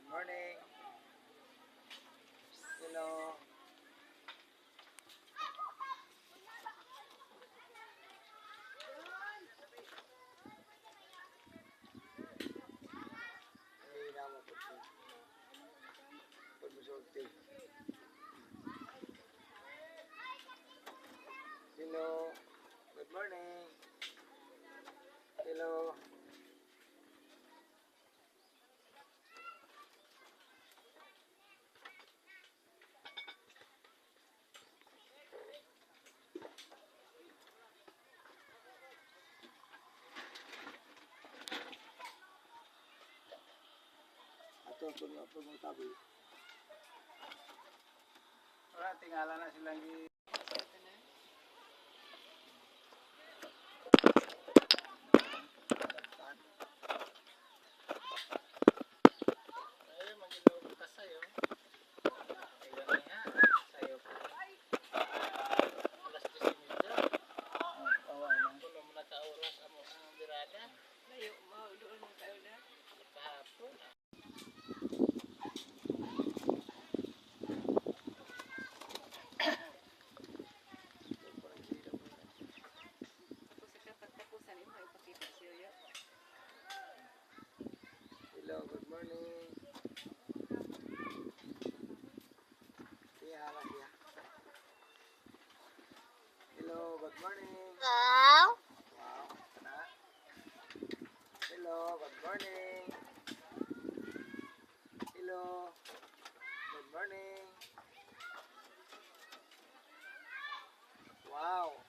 Good morning. Hello. Ay, naman po siya. Pagmusulti. Hello. Good morning. Hello. Ito mo tabi. Wala, tingala na silang Hello, good morning. Hello, good morning. Wow. Hello, good morning. Hello, good morning. Wow.